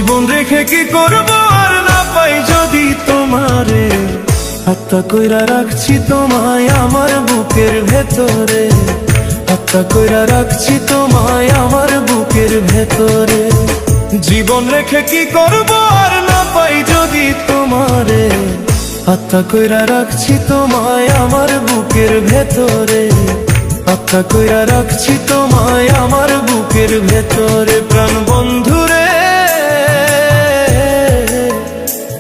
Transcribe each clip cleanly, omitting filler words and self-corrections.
জীবন রেখে কি করব আর না পাই যদি তোমারে, আত্মা কইরা রাখছি তোমায় আমার বুকের ভেতরে, আত্মা কইরা রাখছি তোমায় আমার বুকের ভেতরে। জীবন রেখে কি করব আর না পাই যদি তোমারে, আত্মা কইরা রাখছি তোমায় আমার বুকের ভেতরে, আত্মা কইরা রাখছি তোমায় আমার বুকের ভেতরে। প্রাণ বন্ধুরে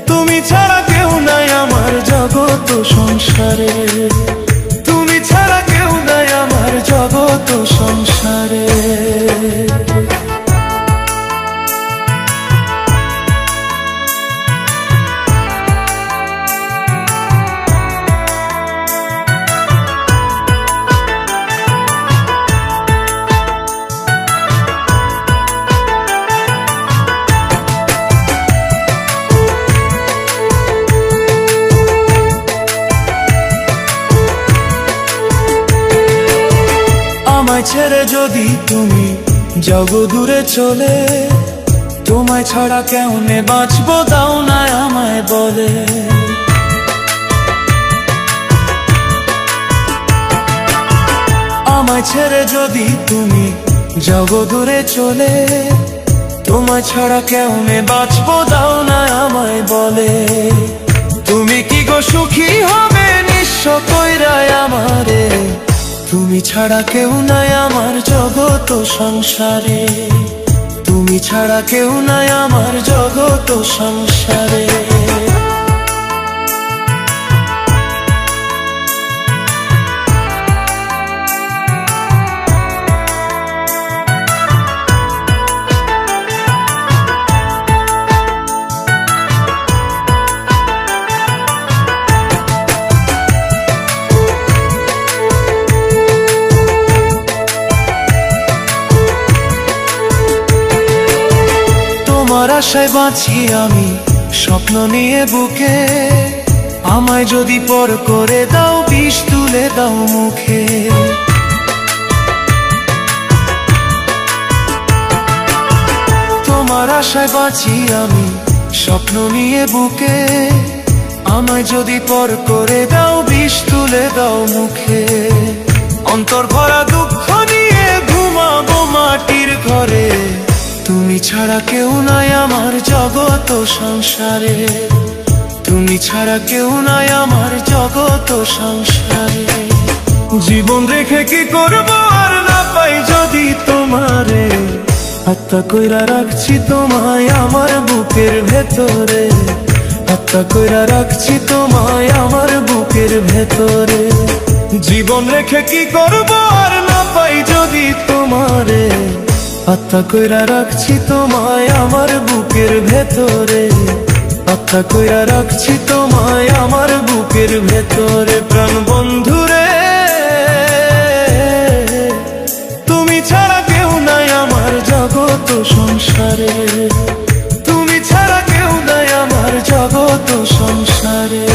তুমি ছাড়া কেউ নাই আমার জগৎ সংসারে, তুমি ছাড়া কেউ নাই আমার জগৎ সংসারে। আমায় ছেড়ে যদি তুমি যাও দূরে চলে, তোমায় ছাড়া কেমনে বাঁচবো দাও না আমায় বলে। আমায় ছেড়ে যদি তুমি যাও দূরে চলে, তোমায় ছাড়া কেমনে বাঁচবো দাও না আমায় বলে। তুমি কি গো সুখী হবে নিঃস্ব কইরায় আমারে, তুমি ছাড়া কেউ নাই আমার জগৎ সংসারে, তুমি ছাড়া কেউ নাই আমার জগৎ সংসারে। তোমার আশায় বাঁচি আমি স্বপ্ন নিয়ে বুকে, আমায় যদি পর করে দাও বিষ তুলে দাও মুখে। তোমার আশায় বাঁচি আমি স্বপ্ন নিয়ে বুকে, আমায় যদি পর করে দাও বিষ তুলে দাও মুখে। অন্তর ভরা দুঃখ নিয়ে ঘুমাবো মাটির ঘরে, তুমি ছাড়া কেউ নাই আমার জগৎ সংসারে, তুমি ছাড়া কেউ নাই আমার জগৎ সংসারে। জীবন রেখে কি করব আর না পাই যদি তোমারে, আত্মা কইরা রাখছি তোমায় আমার বুকের ভেতরে, আত্মা কইরা রাখছি তোমায় আমার বুকের ভেতরে। জীবন রেখে কি করব আর না পাই যদি তোমারে, আত্মা কইরা রাখছি তোমায় আমার বুকের ভেতরে, আত্মা কইরা রাখছি তোমায় আমার বুকের ভেতরে। প্রাণ বন্ধুরে তুমি ছাড়া কেউ নাই আমার জগৎ সংসারে, তুমি ছাড়া কেউ নাই আমার জগৎ সংসারে।